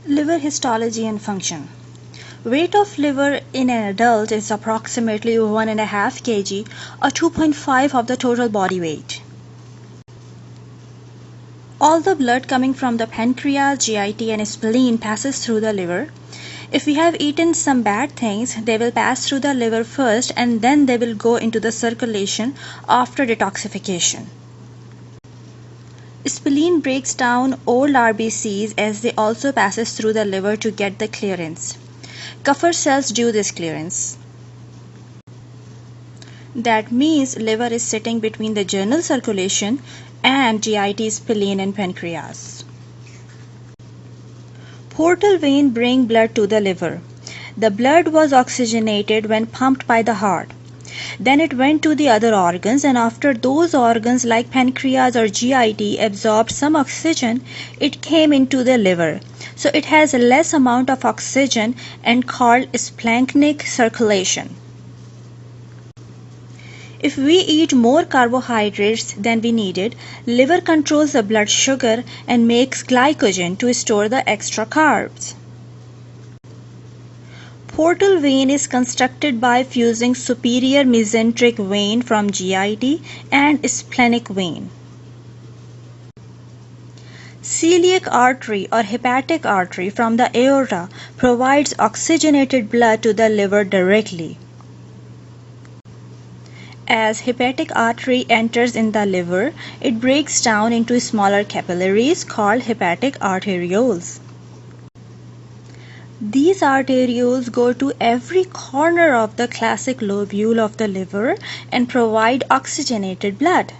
Liver histology and function. Weight of liver in an adult is approximately 1.5 kg or 2.5 of the total body weight. All the blood coming from the pancreas, GIT and spleen passes through the liver. If we have eaten some bad things, they will pass through the liver first and then they will go into the circulation after detoxification. Spleen breaks down old RBCs as they also passes through the liver to get the clearance. Kupffer cells do this clearance. That means liver is sitting between the general circulation and GIT, spleen and pancreas. Portal vein bring blood to the liver. The blood was oxygenated when pumped by the heart. Then it went to the other organs, and after those organs like pancreas or GIT absorbed some oxygen, it came into the liver. So it has a less amount of oxygen and called splanchnic circulation. If we eat more carbohydrates than we needed, liver controls the blood sugar and makes glycogen to store the extra carbs. Portal vein is constructed by fusing superior mesenteric vein from GIT and splenic vein. Celiac artery or hepatic artery from the aorta provides oxygenated blood to the liver directly. As hepatic artery enters in the liver, it breaks down into smaller capillaries called hepatic arterioles. These arterioles go to every corner of the classic lobule of the liver and provide oxygenated blood.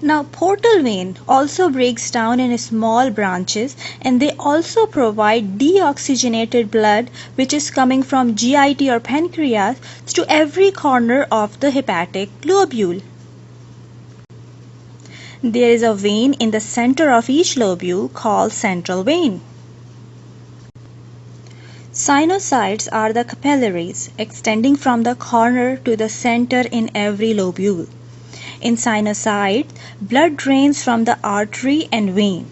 Now, portal vein also breaks down in small branches and they also provide deoxygenated blood which is coming from GIT or pancreas to every corner of the hepatic lobule. There is a vein in the center of each lobule called central vein. Sinusoids are the capillaries extending from the corner to the center in every lobule. In sinusoids, blood drains from the artery and vein.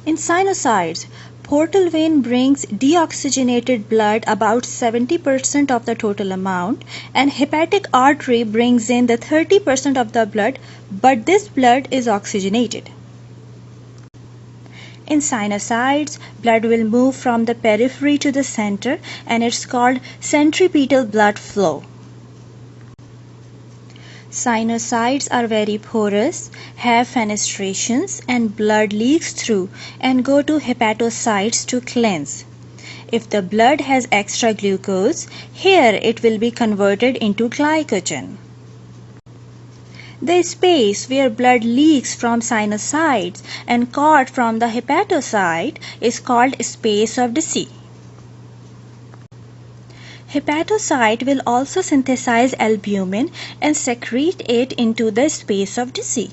In sinusoids, portal vein brings deoxygenated blood about 70% of the total amount, and hepatic artery brings in the 30% of the blood, but this blood is oxygenated. In sinusoids, blood will move from the periphery to the center and it's called centripetal blood flow. Sinusoids are very porous, have fenestrations and blood leaks through and go to hepatocytes to cleanse. If the blood has extra glucose, here it will be converted into glycogen. The space where blood leaks from sinusoids and caught from the hepatocyte is called space of Deci. Hepatocyte will also synthesize albumin and secrete it into the space of Deci.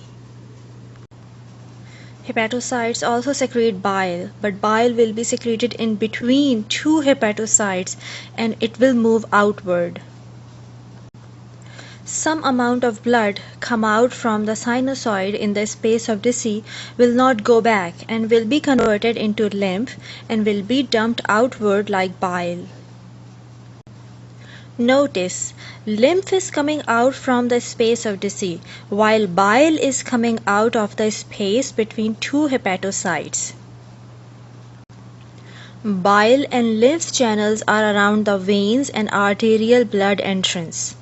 Hepatocytes also secrete bile, but bile will be secreted in between two hepatocytes and it will move outward. Some amount of blood come out from the sinusoid in the space of Deci will not go back and will be converted into lymph and will be dumped outward like bile. Notice, lymph is coming out from the space of Deci while bile is coming out of the space between two hepatocytes. Bile and lymph channels are around the veins and arterial blood entrance.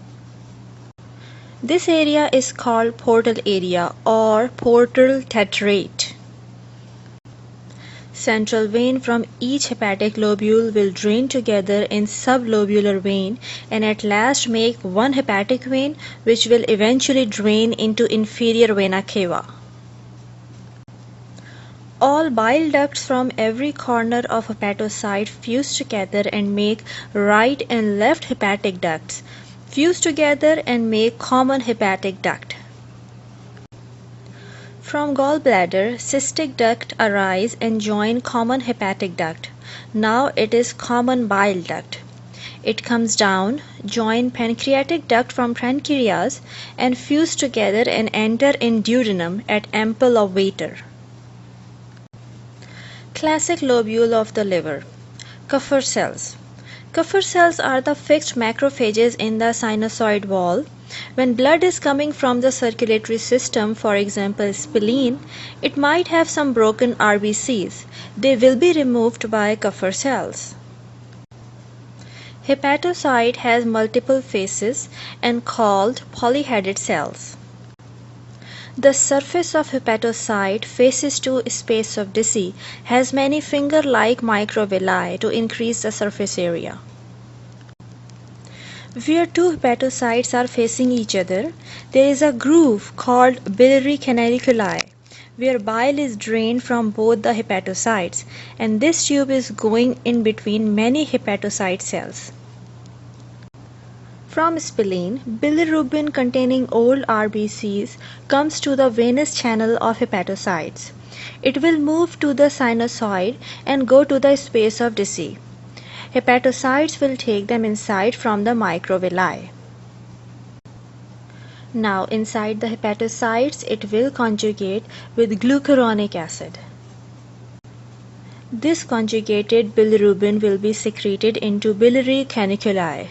This area is called portal area or portal tetrate. Central vein from each hepatic lobule will drain together in sublobular vein and at last make one hepatic vein which will eventually drain into inferior vena cava. All bile ducts from every corner of hepatocyte fuse together and make right and left hepatic ducts. Fuse together and make common hepatic duct. From gallbladder, cystic duct arise and join common hepatic duct. Now it is common bile duct. It comes down, join pancreatic duct from pancreas and fuse together and enter in duodenum at ample of Vater. Classic lobule of the liver. Kupffer cells. Kupffer cells are the fixed macrophages in the sinusoid wall. When blood is coming from the circulatory system, for example spleen, it might have some broken RBCs. They will be removed by Kupffer cells. Hepatocyte has multiple faces and called polyheaded cells. The surface of hepatocyte faces to space of Deci has many finger-like microvilli to increase the surface area. Where two hepatocytes are facing each other, there is a groove called biliary canaliculi, where bile is drained from both the hepatocytes, and this tube is going in between many hepatocyte cells. From spleen, bilirubin containing old RBCs comes to the venous channel of hepatocytes. It will move to the sinusoid and go to the space of Deci. Hepatocytes will take them inside from the microvilli. Now inside the hepatocytes it will conjugate with glucuronic acid. This conjugated bilirubin will be secreted into biliary caniculi.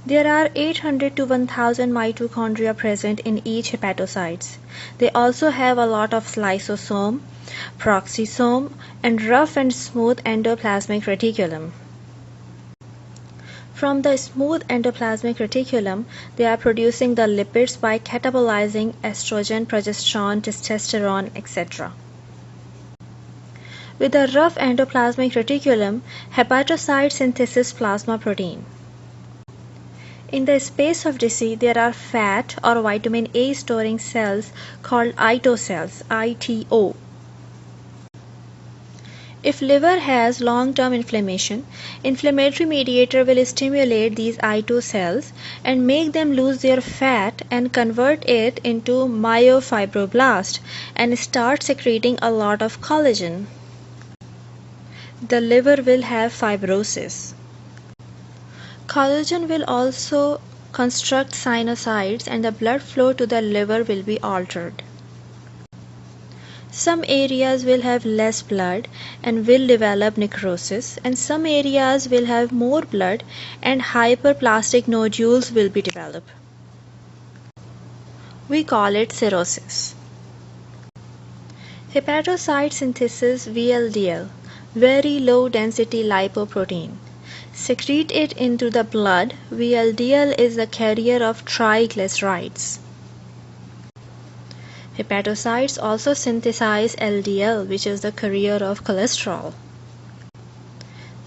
There are 800 to 1000 mitochondria present in each hepatocytes. They also have a lot of lysosome, peroxisome, and rough and smooth endoplasmic reticulum. From the smooth endoplasmic reticulum, they are producing the lipids by catabolizing estrogen, progesterone, testosterone, etc. With a rough endoplasmic reticulum, hepatocyte synthesis plasma protein. In the space of Deci, there are fat or vitamin A storing cells called ITO cells, ITO. If liver has long-term inflammation, inflammatory mediator will stimulate these ITO cells and make them lose their fat and convert it into myofibroblast and start secreting a lot of collagen. The liver will have fibrosis. Collagen will also construct sinusoids and the blood flow to the liver will be altered. Some areas will have less blood and will develop necrosis, and some areas will have more blood and hyperplastic nodules will be developed. We call it cirrhosis. Hepatocyte synthesis VLDL, very low density lipoprotein. Secrete it into the blood. VLDL is the carrier of triglycerides. Hepatocytes also synthesize LDL, which is the carrier of cholesterol.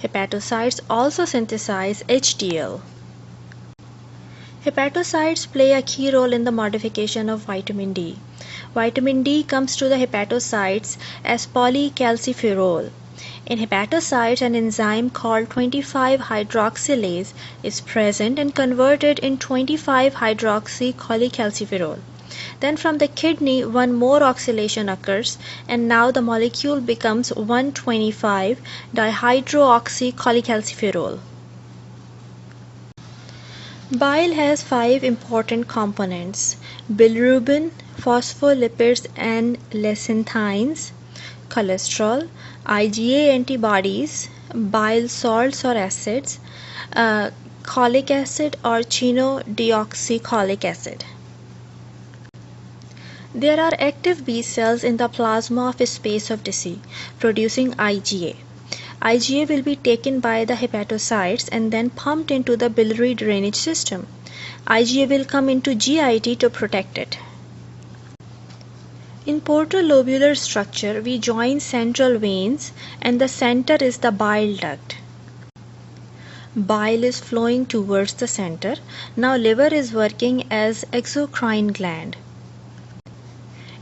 Hepatocytes also synthesize HDL. Hepatocytes play a key role in the modification of vitamin D. Vitamin D comes to the hepatocytes as polycalciferol. In hepatocytes, an enzyme called 25-hydroxylase is present and converted in 25-hydroxycholecalciferol. Then from the kidney, one more oxidation occurs and now the molecule becomes 1,25-dihydroxycholecalciferol. Bile has 5 important components: bilirubin, phospholipids and lecithins, cholesterol, IgA antibodies, bile salts or acids, cholic acid or chenodeoxycholic acid. There are active B cells in the plasma of space of Deci producing IgA. IgA will be taken by the hepatocytes and then pumped into the biliary drainage system. IgA will come into GIT to protect it. In portal lobular structure, we join central veins and the center is the bile duct. Bile is flowing towards the center. Now liver is working as exocrine gland.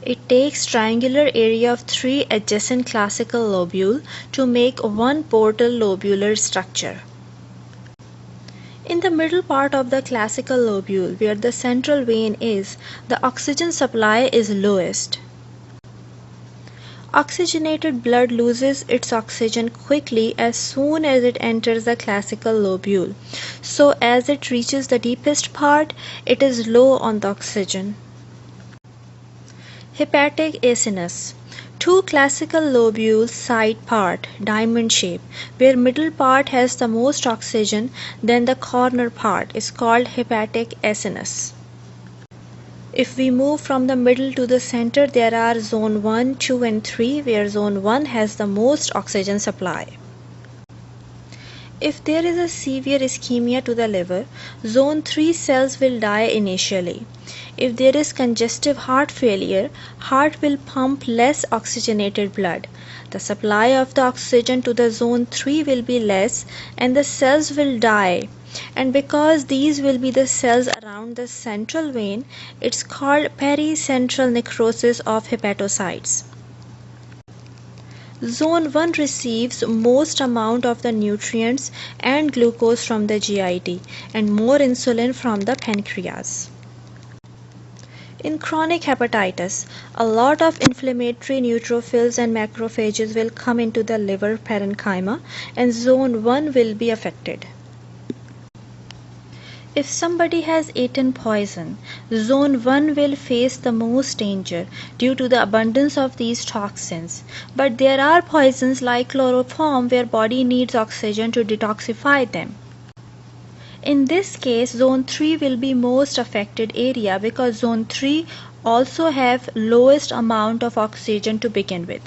It takes triangular area of 3 adjacent classical lobule to make one portal lobular structure. In the middle part of the classical lobule, where the central vein is, the oxygen supply is lowest. Oxygenated blood loses its oxygen quickly as soon as it enters the classical lobule. So as it reaches the deepest part, it is low on the oxygen. Hepatic acinus. Two classical lobules side part, diamond shape, where middle part has the most oxygen, then the corner part is called hepatic acinus. If we move from the middle to the center, there are zone 1, 2 and 3, where zone 1 has the most oxygen supply. If there is a severe ischemia to the liver, zone 3 cells will die initially. If there is congestive heart failure, heart will pump less oxygenated blood. The supply of the oxygen to the zone 3 will be less and the cells will die. And because these will be the cells around the central vein, it's called pericentral necrosis of hepatocytes. Zone 1 receives most amount of the nutrients and glucose from the GIT and more insulin from the pancreas. In chronic hepatitis, a lot of inflammatory neutrophils and macrophages will come into the liver parenchyma and zone 1 will be affected. If somebody has eaten poison, zone 1 will face the most danger due to the abundance of these toxins. But there are poisons like chloroform where body needs oxygen to detoxify them. In this case, zone 3 will be most affected area because zone 3 also have lowest amount of oxygen to begin with.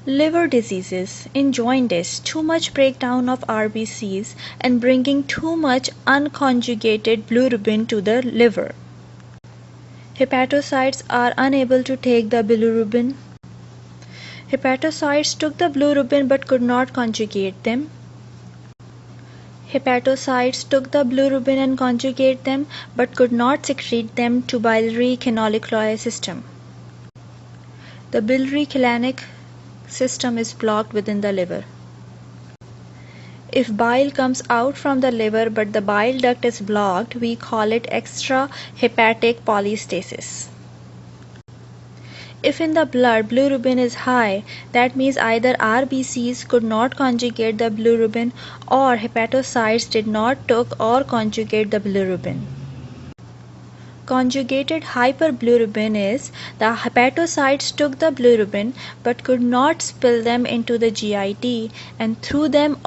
Liver diseases. In jaundice, too much breakdown of RBCs and bringing too much unconjugated bilirubin to the liver. Hepatocytes are unable to take the bilirubin. Hepatocytes took the bilirubin but could not conjugate them. Hepatocytes took the bilirubin and conjugate them but could not secrete them to biliary canalicular system. The biliary chylinic system is blocked within the liver. If bile comes out from the liver but the bile duct is blocked, we call it extrahepatic polystasis. If in the blood bilirubin is high, that means either RBCs could not conjugate the bilirubin or hepatocytes did not took or conjugate the bilirubin. Conjugated hyperbilirubin is the hepatocytes took the bilirubin but could not spill them into the GIT and threw them